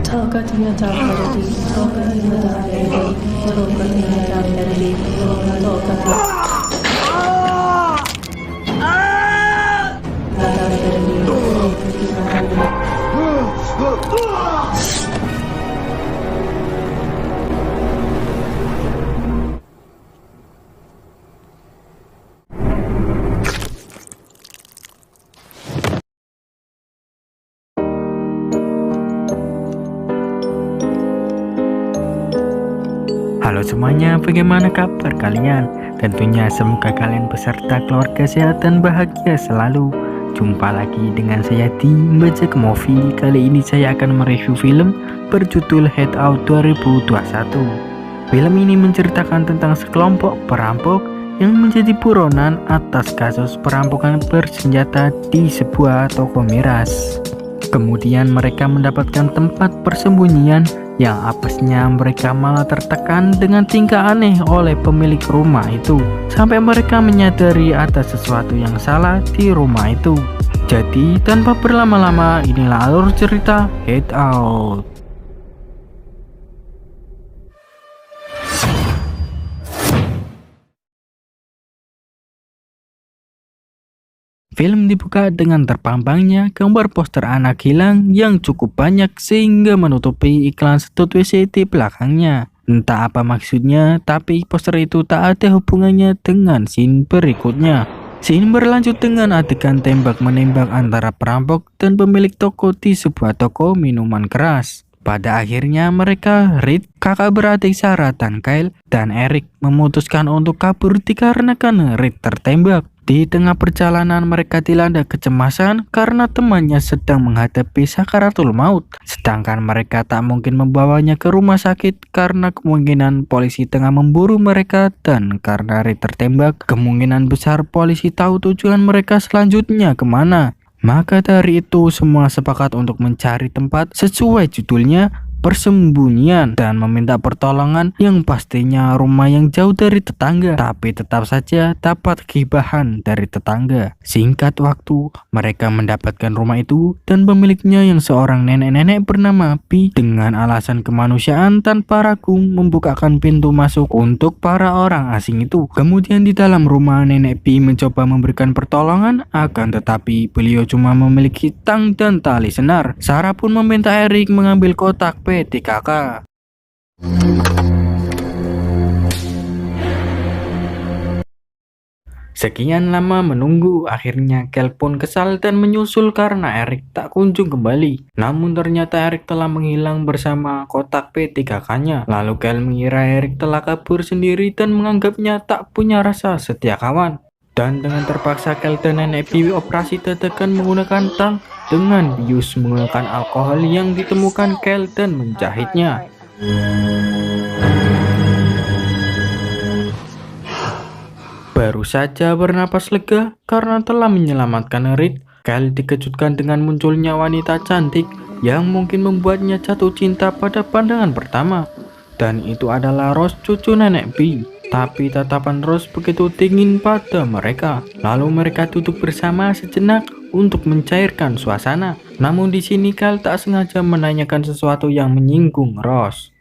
Tokatnya Tavaradi, Tokatnya Tavaradi, Tokatnya Tavaradi, Tokatnya Halo semuanya, bagaimana kabar kalian? Tentunya semoga kalian beserta keluarga sehat dan bahagia selalu. Jumpa lagi dengan saya di Bajak Movie. Kali ini saya akan mereview film berjudul Hideout 2021. Film ini menceritakan tentang sekelompok perampok yang menjadi buronan atas kasus perampokan bersenjata di sebuah toko miras. Kemudian mereka mendapatkan tempat persembunyian yang apesnya mereka malah tertekan dengan tingkah aneh oleh pemilik rumah itu. Sampai mereka menyadari ada sesuatu yang salah di rumah itu. Jadi tanpa berlama-lama inilah alur cerita Hideout. Film dibuka dengan terpampangnya gambar poster anak hilang yang cukup banyak sehingga menutupi iklan sedot WC di belakangnya. Entah apa maksudnya, tapi poster itu tak ada hubungannya dengan scene berikutnya. Scene berlanjut dengan adegan tembak-menembak antara perampok dan pemilik toko di sebuah toko minuman keras. Pada akhirnya mereka, Reed, kakak beradik Sarah dan Kyle, dan Eric memutuskan untuk kabur dikarenakan Reed tertembak. Di tengah perjalanan mereka dilanda kecemasan karena temannya sedang menghadapi sakaratul maut. Sedangkan mereka tak mungkin membawanya ke rumah sakit karena kemungkinan polisi tengah memburu mereka, dan karena Reed tertembak, kemungkinan besar polisi tahu tujuan mereka selanjutnya kemana. Maka dari itu semua sepakat untuk mencari tempat sesuai judulnya, persembunyian, dan meminta pertolongan yang pastinya rumah yang jauh dari tetangga, tapi tetap saja dapat gibahan dari tetangga. Singkat waktu, mereka mendapatkan rumah itu dan pemiliknya yang seorang nenek-nenek bernama Pi dengan alasan kemanusiaan tanpa ragu membukakan pintu masuk untuk para orang asing itu. Kemudian di dalam rumah nenek Pi mencoba memberikan pertolongan, akan tetapi beliau cuma memiliki tang dan tali senar. Sarah pun meminta Eric mengambil kotak PTKK. Sekian lama menunggu, akhirnya Kel pun kesal dan menyusul karena Eric tak kunjung kembali. Namun ternyata Eric telah menghilang bersama kotak P3K-nya. Lalu Kel mengira Eric telah kabur sendiri dan menganggapnya tak punya rasa setia kawan. Dan dengan terpaksa Kel dan nenek Pi operasi dadakan menggunakan tang dengan bius menggunakan alkohol yang ditemukan Kel dan menjahitnya. Baru saja bernapas lega karena telah menyelamatkan Reed, Kel dikejutkan dengan munculnya wanita cantik yang mungkin membuatnya jatuh cinta pada pandangan pertama. Dan itu adalah Rose, cucu nenek Pi. Tapi tatapan Rose begitu dingin pada mereka. Lalu mereka duduk bersama sejenak untuk mencairkan suasana. Namun di sini Kel tak sengaja menanyakan sesuatu yang menyinggung Rose.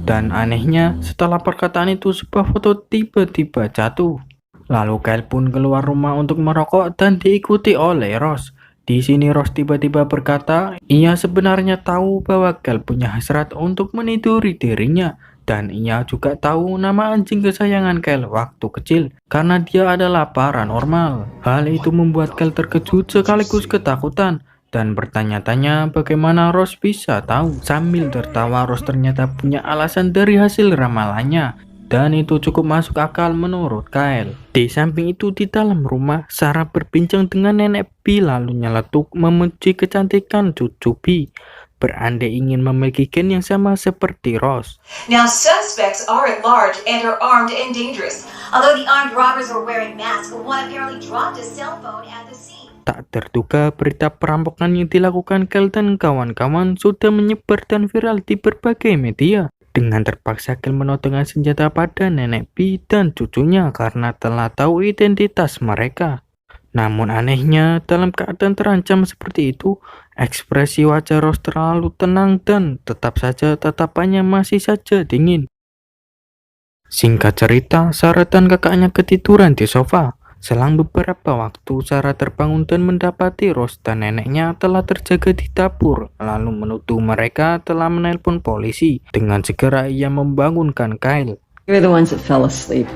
Dan anehnya, setelah perkataan itu sebuah foto tiba-tiba jatuh. Lalu Kel pun keluar rumah untuk merokok dan diikuti oleh Rose. Di sini Rose tiba-tiba berkata, ia sebenarnya tahu bahwa Kel punya hasrat untuk meniduri dirinya. Dan ia juga tahu nama anjing kesayangan Kel waktu kecil, karena dia adalah paranormal. Hal itu membuat Kel terkejut sekaligus ketakutan dan bertanya-tanya bagaimana Rose bisa tahu. Sambil tertawa, Rose ternyata punya alasan dari hasil ramalannya. Dan itu cukup masuk akal menurut Kyle. Di samping itu di dalam rumah, Sarah berbincang dengan nenek Pi lalu nyeletuk memuji kecantikan cucu Pi. Berandai ingin memiliki gen yang sama seperti Rose. Now suspects are at large and are armed and dangerous. Although the armed robbers were wearing masks, one apparently dropped a cell phone at the scene. Tak terduga berita perampokan yang dilakukan Kel dan kawan-kawan sudah menyebar dan viral di berbagai media. Dengan terpaksa Kel menodongkan senjata pada nenek Pi dan cucunya karena telah tahu identitas mereka. Namun anehnya, dalam keadaan terancam seperti itu, ekspresi wajah Rose terlalu tenang dan tetap saja tatapannya masih saja dingin. Singkat cerita, Sarah dan kakaknya ketiduran di sofa. Selang beberapa waktu, Sarah terbangun dan mendapati Rose dan neneknya telah terjaga di dapur. Lalu menuduh mereka telah menelpon polisi. Dengan segera ia membangunkan Kyle. You're the ones that fell asleep.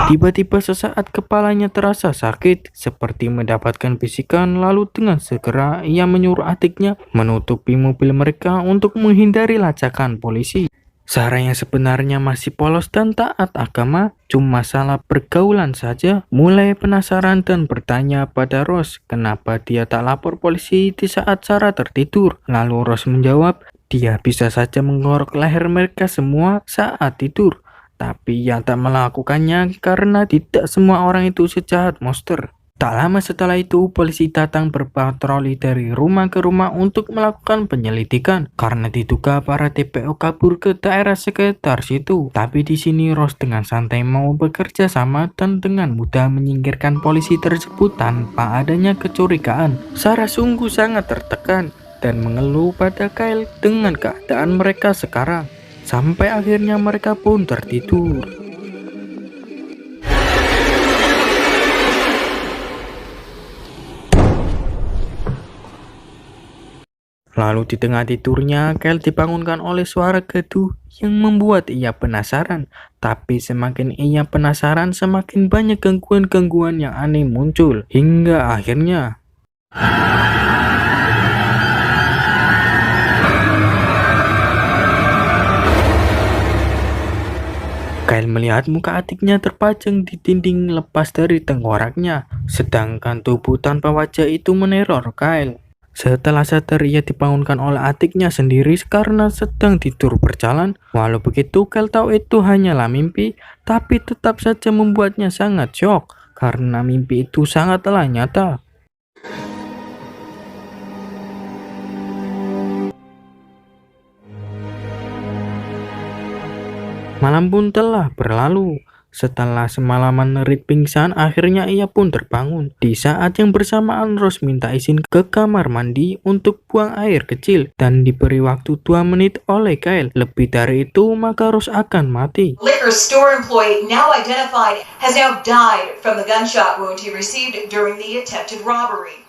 Tiba-tiba sesaat kepalanya terasa sakit, seperti mendapatkan bisikan, lalu dengan segera ia menyuruh adiknya menutupi mobil mereka untuk menghindari lacakan polisi. Sarah yang sebenarnya masih polos dan taat agama, cuma salah pergaulan saja, mulai penasaran dan bertanya pada Rose kenapa dia tak lapor polisi di saat Sarah tertidur. Lalu Rose menjawab, dia bisa saja mengorok leher mereka semua saat tidur. Tapi ia tak melakukannya karena tidak semua orang itu sejahat monster. Tak lama setelah itu, polisi datang berpatroli dari rumah ke rumah untuk melakukan penyelidikan karena diduga para TPO kabur ke daerah sekitar situ. Tapi di sini Rose dengan santai mau bekerja sama dan dengan mudah menyingkirkan polisi tersebut tanpa adanya kecurigaan. Sarah sungguh sangat tertekan dan mengeluh pada Kyle dengan keadaan mereka sekarang. Sampai akhirnya mereka pun tertidur. Lalu di tengah tidurnya, Kyle dibangunkan oleh suara gaduh yang membuat ia penasaran. Tapi semakin ia penasaran, semakin banyak gangguan-gangguan yang aneh muncul. Hingga akhirnya Kyle melihat muka adiknya terpajang di dinding lepas dari tengkoraknya, sedangkan tubuh tanpa wajah itu meneror Kyle. Setelah sadar, ia dibangunkan oleh adiknya sendiri karena sedang tidur berjalan. Walau begitu, Kyle tahu itu hanyalah mimpi, tapi tetap saja membuatnya sangat syok karena mimpi itu sangatlah nyata. Malam pun telah berlalu. Setelah semalaman Reed pingsan, akhirnya ia pun terbangun. Di saat yang bersamaan, Rose minta izin ke kamar mandi untuk buang air kecil dan diberi waktu 2 menit oleh Kyle. Lebih dari itu, maka Rose akan mati. Liquor store employee now identified has now died from the gunshot wound he received during the attempted robbery.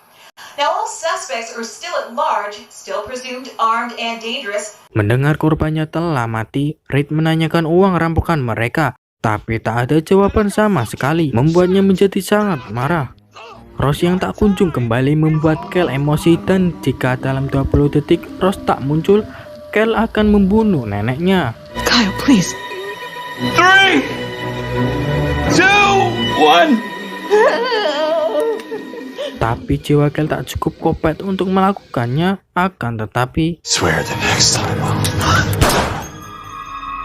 Now all suspects are still at large, still presumed armed and dangerous. Mendengar korbannya telah mati, Reed menanyakan uang rampokan mereka, tapi tak ada jawaban sama sekali, membuatnya menjadi sangat marah. Rose yang tak kunjung kembali membuat Kyle emosi dan jika dalam 20 detik Rose tak muncul, Kyle akan membunuh neneknya. Kyle, please. 3, 2, 1. Tapi jiwa Kyle tak cukup kopet untuk melakukannya, akan tetapi Swear the next time.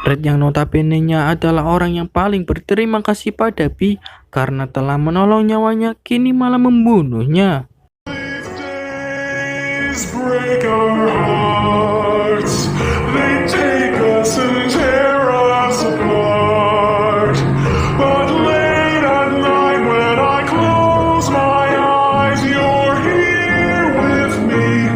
Reed yang notabene-nya adalah orang yang paling berterima kasih pada Bee karena telah menolong nyawanya, kini malah membunuhnya. Break our hearts. They take us and tear us apart. But late at night when I close my eyes, you're here with me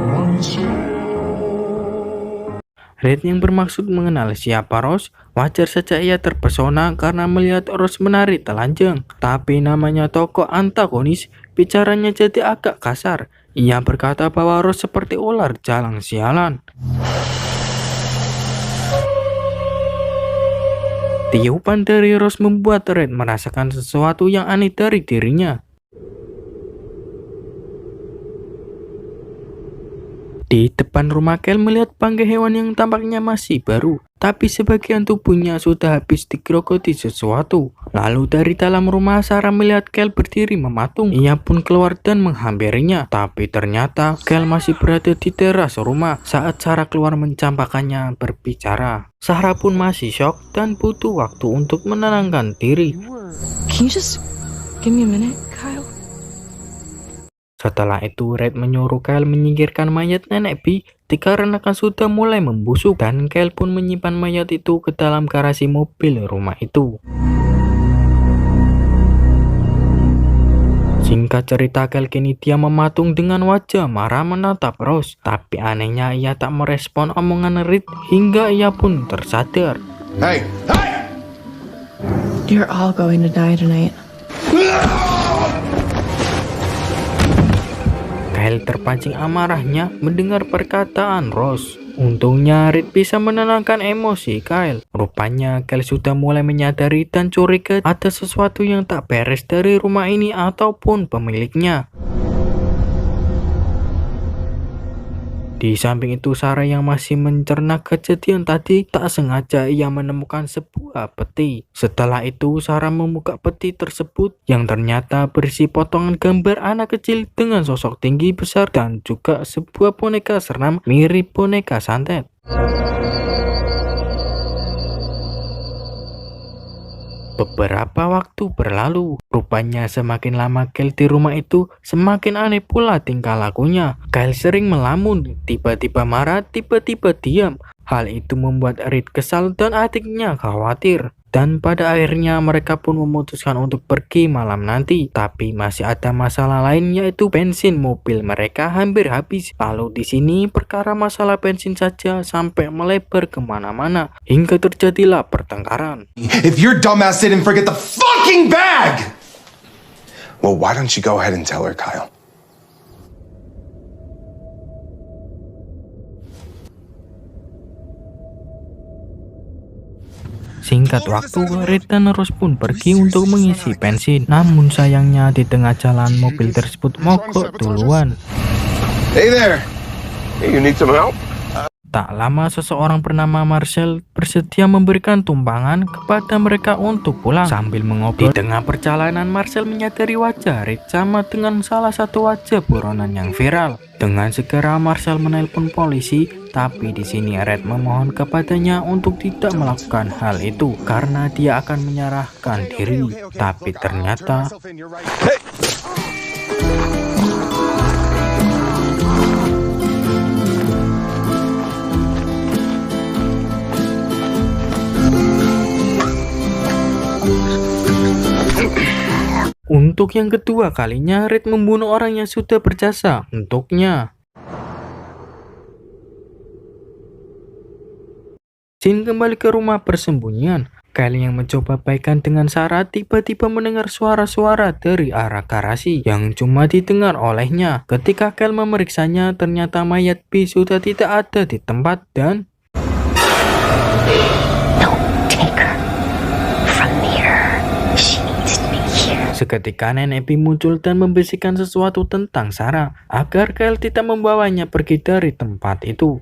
once more. Reed yang bermaksud mengenal siapa Rose, wajar saja ia terpesona karena melihat Rose menari telanjang. Tapi namanya tokoh antagonis, bicaranya jadi agak kasar. Ia berkata bahwa Rose seperti ular jalang sialan. Tiupan dari Rose membuat Reed merasakan sesuatu yang aneh dari dirinya. Di depan rumah Kyle melihat bangkai hewan yang tampaknya masih baru, tapi sebagian tubuhnya sudah habis digerogoti sesuatu. Lalu dari dalam rumah Sarah melihat Kyle berdiri mematung. Ia pun keluar dan menghampirinya, tapi ternyata Kyle masih berada di teras rumah saat Sarah keluar mencampakkannya berbicara. Sarah pun masih syok dan butuh waktu untuk menenangkan diri. Can you just give me a minute, Kyle? Setelah itu, Reed menyuruh Kyle menyingkirkan mayat nenek Bee dikarenakan sudah mulai membusuk, dan Kyle pun menyimpan mayat itu ke dalam garasi mobil rumah itu. Singkat cerita, Kyle kini dia mematung dengan wajah marah menatap Rose. Tapi anehnya ia tak merespon omongan Reed hingga ia pun tersadar. Hey! Hey! You're all going to die tonight. Kyle terpancing amarahnya mendengar perkataan Rose. Untungnya Reed bisa menenangkan emosi Kyle. Rupanya Kyle sudah mulai menyadari dan curiga ada sesuatu yang tak beres dari rumah ini ataupun pemiliknya. Di samping itu, Sarah yang masih mencerna kejadian tadi, tak sengaja ia menemukan sebuah peti. Setelah itu, Sarah membuka peti tersebut yang ternyata berisi potongan gambar anak kecil dengan sosok tinggi besar dan juga sebuah boneka seram mirip boneka santet. Beberapa waktu berlalu, rupanya semakin lama Kyle di rumah itu, semakin aneh pula tingkah lakunya. Kyle sering melamun, tiba-tiba marah, tiba-tiba diam. Hal itu membuat Reed kesal dan adiknya khawatir. Dan pada akhirnya mereka pun memutuskan untuk pergi malam nanti. Tapi masih ada masalah lain, yaitu bensin mobil mereka hampir habis. Lalu di sini perkara masalah bensin saja sampai melebar kemana-mana hingga terjadilah pertengkaran. If your dumbass didn't forget the fucking bag! Well, why don't you go ahead and tell her, Kyle? Singkat waktu, Reed dan Rose pun pergi untuk mengisi bensin. Namun sayangnya di tengah jalan mobil tersebut mogok duluan. Hey there! Hey, you need some help? Tak lama seseorang bernama Marcel bersedia memberikan tumpangan kepada mereka untuk pulang. Sambil mengobrol di tengah perjalanan, Marcel menyadari wajah Reed sama dengan salah satu wajah buronan yang viral. Dengan segera Marcel menelpon polisi, tapi di sini Reed memohon kepadanya untuk tidak melakukan hal itu karena dia akan menyerahkan diri. Tapi ternyata untuk yang kedua kalinya, Reed membunuh orang yang sudah berjasa untuknya. Scene kembali ke rumah persembunyian. Kyle yang mencoba baikan dengan Sarah tiba-tiba mendengar suara-suara dari arah garasi yang cuma didengar olehnya. Ketika Kyle memeriksanya, ternyata mayat B sudah tidak ada di tempat dan seketika nenek B muncul dan membisikkan sesuatu tentang Sarah agar Kyle tidak membawanya pergi dari tempat itu.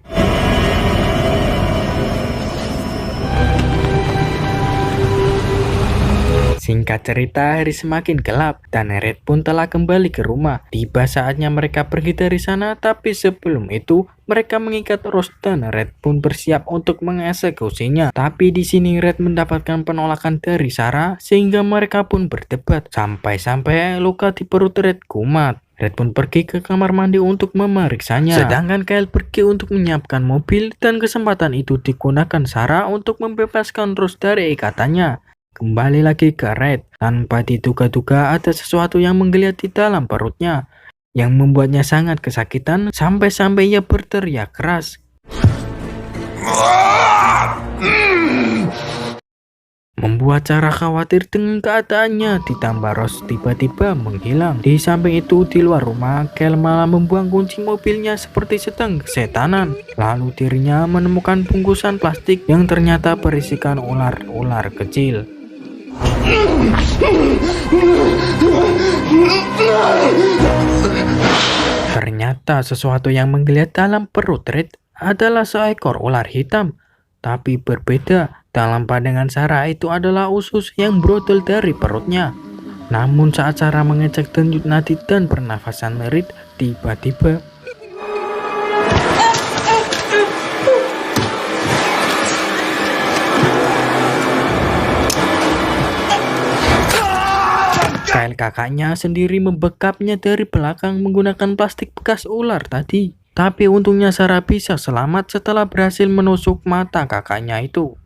Singkat cerita, hari semakin gelap dan Reed pun telah kembali ke rumah. Tiba saatnya mereka pergi dari sana, tapi sebelum itu mereka mengikat Rose dan Reed pun bersiap untuk mengeksekusinya. Tapi di sini Reed mendapatkan penolakan dari Sarah sehingga mereka pun berdebat sampai-sampai luka di perut Reed kumat. Reed pun pergi ke kamar mandi untuk memeriksanya. Sedangkan Kyle pergi untuk menyiapkan mobil dan kesempatan itu digunakan Sarah untuk membebaskan Rose dari ikatannya. Kembali lagi ke Reed, tanpa diduga-duga ada sesuatu yang menggeliat di dalam perutnya, yang membuatnya sangat kesakitan sampai-sampai ia berteriak keras. Membuat Sarah khawatir dengan keadaannya, ditambah Rose tiba-tiba menghilang. Di samping itu, di luar rumah, Kyle malah membuang kunci mobilnya seperti sedang kesetanan. Lalu dirinya menemukan bungkusan plastik yang ternyata berisikan ular-ular kecil. Ternyata sesuatu yang menggeliat dalam perut Reed adalah seekor ular hitam. Tapi berbeda, dalam pandangan Sarah itu adalah usus yang brodol dari perutnya. Namun saat Sarah mengecek denyut nadi dan pernafasan Reed, tiba-tiba Kyle kakaknya sendiri membekapnya dari belakang menggunakan plastik bekas ular tadi. Tapi untungnya Sarah bisa selamat setelah berhasil menusuk mata kakaknya itu.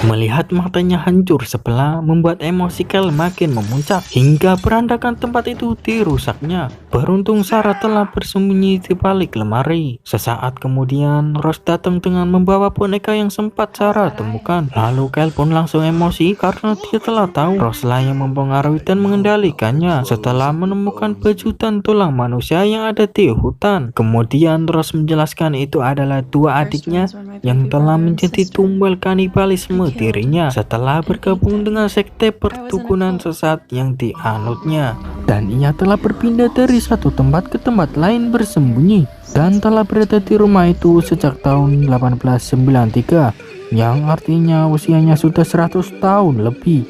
Melihat matanya hancur sebelah membuat emosi Kyle makin memuncak hingga berandakan tempat itu dirusaknya. Beruntung Sarah telah bersembunyi di balik lemari. Sesaat kemudian Rose datang dengan membawa boneka yang sempat Sarah temukan. Lalu Kyle pun langsung emosi karena dia telah tahu Rose lah yang mempengaruhi dan mengendalikannya setelah menemukan baju dan tulang manusia yang ada di hutan. Kemudian Rose menjelaskan itu adalah dua adiknya yang telah menjadi tumbal kanibalisme dirinya setelah bergabung dengan sekte perdukunan sesat yang dianutnya, dan ia telah berpindah dari satu tempat ke tempat lain bersembunyi dan telah berada di rumah itu sejak tahun 1893 yang artinya usianya sudah 100 tahun lebih.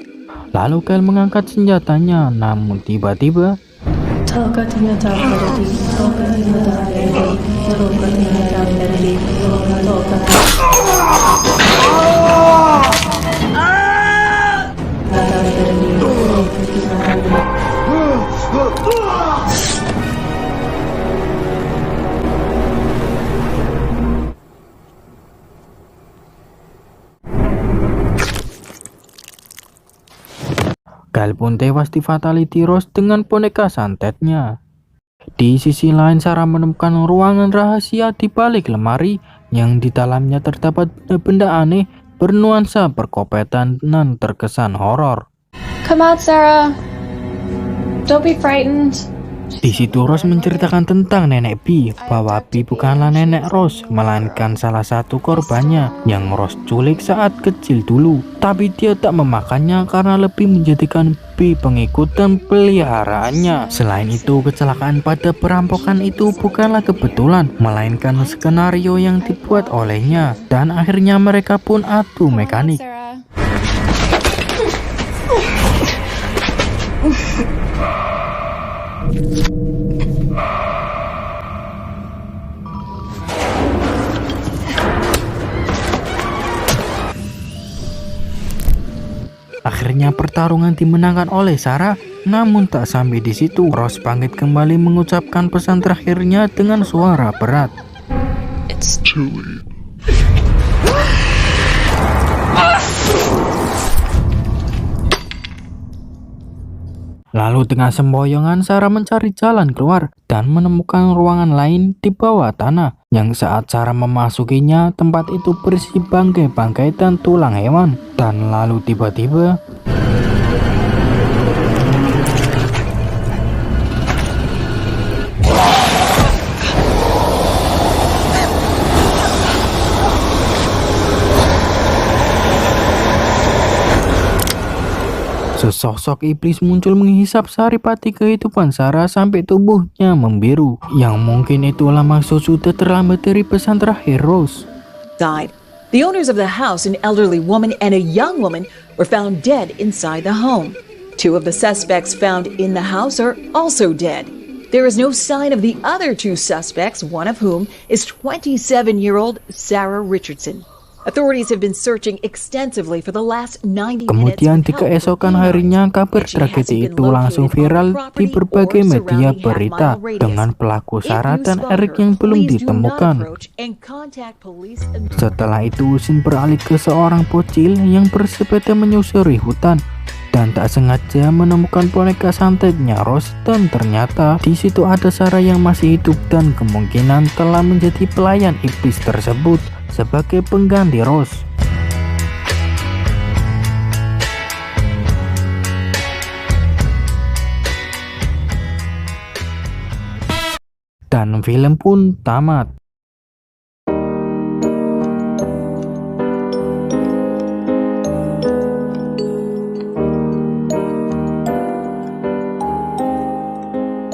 Lalu Kyle mengangkat senjatanya, namun tiba-tiba Kyle pun tewas di fatality Rose dengan boneka santetnya. Di sisi lain, Sarah menemukan ruangan rahasia di balik lemari yang di dalamnya terdapat benda-benda aneh bernuansa perkopetan dan terkesan horor. Come out, Sarah. Don't be frightened. Di situ Rose menceritakan tentang nenek Bee, bahwa Bee bukanlah nenek Rose, melainkan salah satu korbannya yang Rose culik saat kecil dulu. Tapi dia tak memakannya karena lebih menjadikan Bee pengikut dan peliharaannya. Selain itu, kecelakaan pada perampokan itu bukanlah kebetulan, melainkan skenario yang dibuat olehnya. Dan akhirnya mereka pun adu mekanik. Sarah. Akhirnya pertarungan dimenangkan oleh Sarah, namun tak sampai di situ. Rose bangkit kembali mengucapkan pesan terakhirnya dengan suara berat. It's Too late. Lalu dengan semboyongan Sarah mencari jalan keluar dan menemukan ruangan lain di bawah tanah yang saat Sarah memasukinya, tempat itu berisi bangkai-bangkai dan tulang hewan. Dan lalu tiba-tiba sesosok iblis muncul menghisap saripati kehidupan Sarah sampai tubuhnya membiru. Yang mungkin itulah maksud sudah terlambat dari pesan terakhir Rose. Died. The owners of the house, an elderly woman and a young woman, were found dead inside the home. Two of the suspects found in the house are also dead. There is no sign of the other two suspects, one of whom is 27-year-old Sarah Richardson. Authorities have been searching extensively for the last 90 minutes. Kemudian di keesokan harinya, kabar tragedi itu langsung viral di berbagai media berita dengan pelaku Sarah dan Eric yang belum ditemukan. Setelah itu, scene beralih ke seorang bocil yang bersepeda menyusuri hutan dan tak sengaja menemukan boneka santetnya Rose, dan ternyata di situ ada Sarah yang masih hidup dan kemungkinan telah menjadi pelayan iblis tersebut sebagai pengganti Rose. Dan film pun tamat.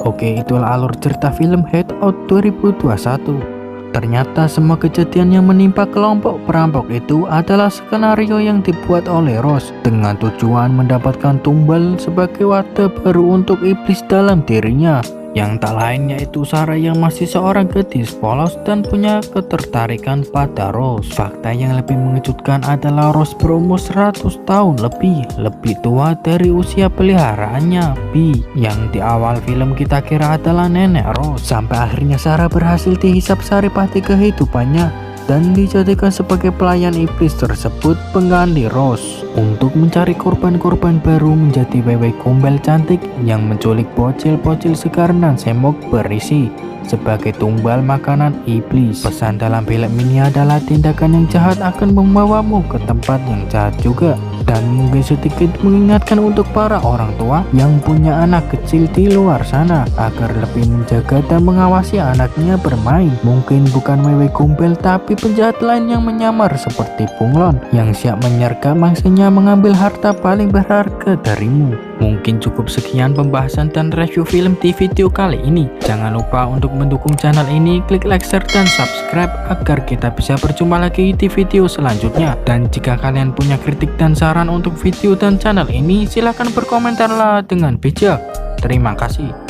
Oke, itulah alur cerita film Hideout 2021. Ternyata semua kejadian yang menimpa kelompok perampok itu adalah skenario yang dibuat oleh Rose dengan tujuan mendapatkan tumbal sebagai wadah baru untuk iblis dalam dirinya, yang tak lain yaitu Sarah yang masih seorang gadis polos dan punya ketertarikan pada Rose. Fakta yang lebih mengejutkan adalah Rose berumur 100 tahun lebih tua dari usia peliharaannya Bee, yang di awal film kita kira adalah nenek Rose. Sampai akhirnya Sarah berhasil dihisap saripati kehidupannya dan dijadikan sebagai pelayan iblis tersebut pengganti Rose untuk mencari korban-korban baru menjadi wewe gombel cantik yang menculik bocil-bocil segar nan semok berisi sebagai tumbal makanan iblis. Pesan dalam film ini adalah tindakan yang jahat akan membawamu ke tempat yang jahat juga, dan mungkin sedikit mengingatkan untuk para orang tua yang punya anak kecil di luar sana agar lebih menjaga dan mengawasi anaknya bermain. Mungkin bukan wewe gombel tapi penjahat lain yang menyamar seperti bunglon yang siap menyergap mangsanya mengambil harta paling berharga darimu. Mungkin cukup sekian pembahasan dan review film di video kali ini. Jangan lupa untuk mendukung channel ini, klik like, share, dan subscribe agar kita bisa berjumpa lagi di video selanjutnya. Dan jika kalian punya kritik dan saran untuk video dan channel ini, silahkan berkomentarlah dengan bijak. Terima kasih.